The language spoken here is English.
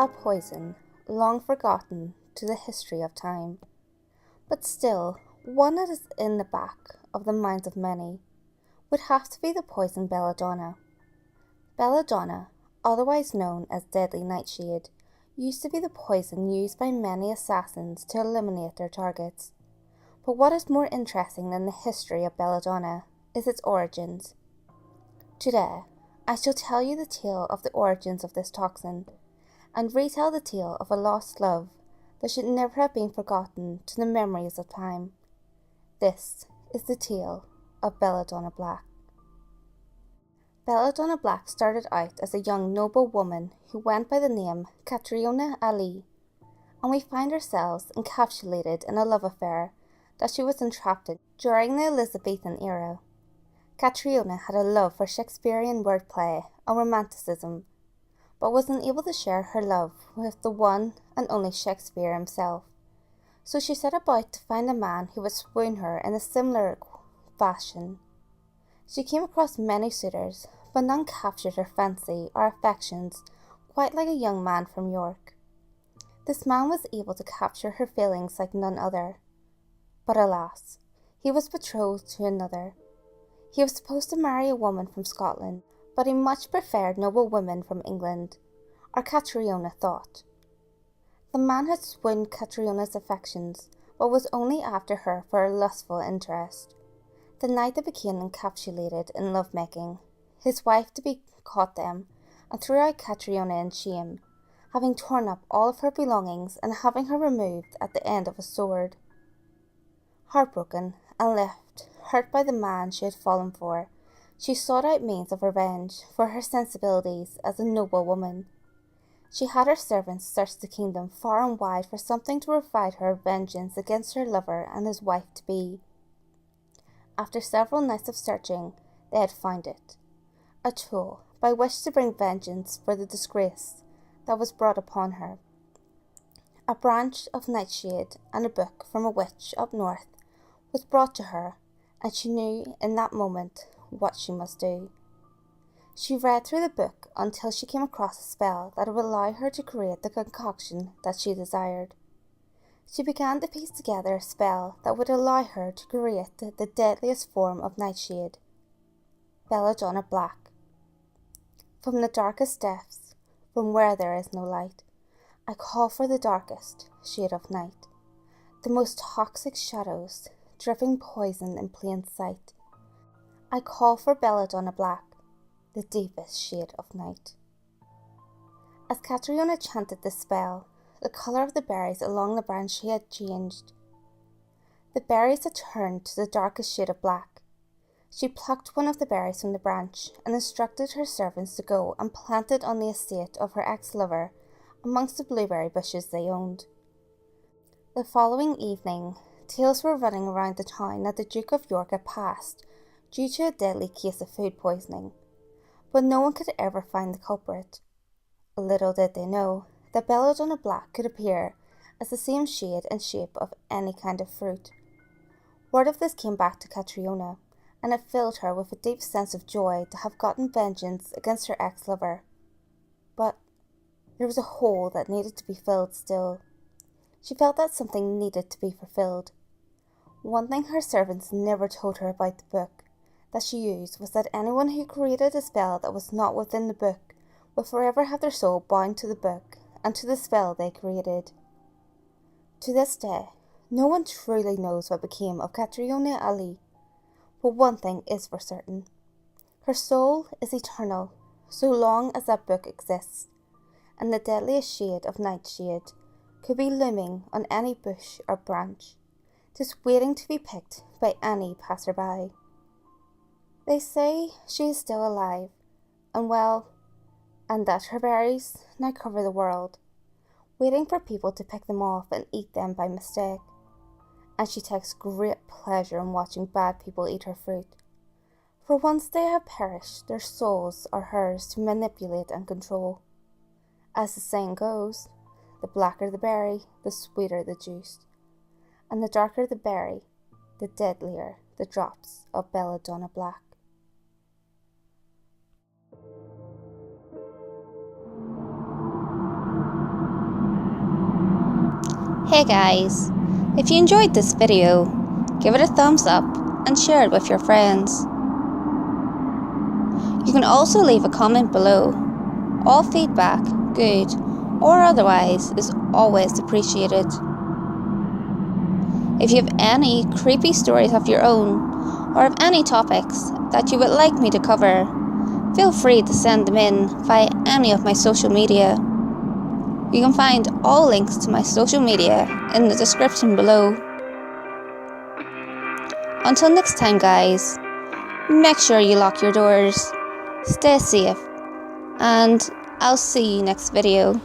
a poison long forgotten to the history of time, but still one that is in the back of the minds of many, would have to be the poison BellaDonna. BellaDonna, otherwise known as Deadly Nightshade, used to be the poison used by many assassins to eliminate their targets. But what is more interesting than the history of BellaDonna is its origins. Today, I shall tell you the tale of the origins of this toxin, and retell the tale of a lost love that should never have been forgotten to the memories of time. This is the tale of BellaDonna Black. BellaDonna Black started out as a young noble woman who went by the name Catriona Ali, and we find ourselves encapsulated in a love affair that she was entrapped in during the Elizabethan era. Catriona had a love for Shakespearean wordplay and romanticism, but was unable to share her love with the one and only Shakespeare himself. So she set about to find a man who would swoon her in a similar fashion. She came across many suitors, but none captured her fancy or affections quite like a young man from York. This man was able to capture her feelings like none other. But alas, he was betrothed to another. He was supposed to marry a woman from Scotland, but he much preferred noble women from England, or Catriona thought. The man had swooned Catriona's affections, but was only after her for a lustful interest. The night they became encapsulated in love-making, his wife to be caught them, and threw out Catriona in shame, having torn up all of her belongings and having her removed at the end of a sword. Heartbroken and left, hurt by the man she had fallen for, she sought out means of revenge for her sensibilities as a noble woman. She had her servants search the kingdom far and wide for something to provide her vengeance against her lover and his wife-to-be. After several nights of searching, they had found it, a tool by which to bring vengeance for the disgrace that was brought upon her. A branch of nightshade and a book from a witch up north was brought to her, and she knew in that moment what she must do. She read through the book until she came across a spell that would allow her to create the concoction that she desired. She began to piece together a spell that would allow her to create the deadliest form of nightshade, BellaDonna Black. From the darkest depths, from where there is no light, I call for the darkest shade of night, the most toxic shadows, dripping poison in plain sight. I call for BellaDonna Black, the deepest shade of night. As Catriona chanted this spell, the colour of the berries along the branch had changed. The berries had turned to the darkest shade of black. She plucked one of the berries from the branch and instructed her servants to go and plant it on the estate of her ex-lover amongst the blueberry bushes they owned. The following evening, tales were running around the town that the Duke of York had passed due to a deadly case of food poisoning, but no one could ever find the culprit. Little did they know that BellaDonna Black could appear as the same shade and shape of any kind of fruit. Word of this came back to Catriona, and it filled her with a deep sense of joy to have gotten vengeance against her ex-lover. But there was a hole that needed to be filled still. She felt that something needed to be fulfilled. One thing her servants never told her about the book that she used was that anyone who created a spell that was not within the book would forever have their soul bound to the book and to the spell they created. To this day, no one truly knows what became of Catriona Ali, but one thing is for certain. Her soul is eternal, so long as that book exists, and the deadliest shade of nightshade could be looming on any bush or branch, just waiting to be picked by any passerby. They say she is still alive, and well, and that her berries now cover the world, waiting for people to pick them off and eat them by mistake. And she takes great pleasure in watching bad people eat her fruit, for once they have perished, their souls are hers to manipulate and control. As the saying goes, the blacker the berry, the sweeter the juice, and the darker the berry, the deadlier the drops of BellaDonna Black. Hey guys, if you enjoyed this video, give it a thumbs up and share it with your friends. You can also leave a comment below. All feedback, good or otherwise, is always appreciated. If you have any creepy stories of your own, or have any topics that you would like me to cover, feel free to send them in via any of my social media. You can find all links to my social media in the description below. Until next time guys, make sure you lock your doors, stay safe, and I'll see you next video.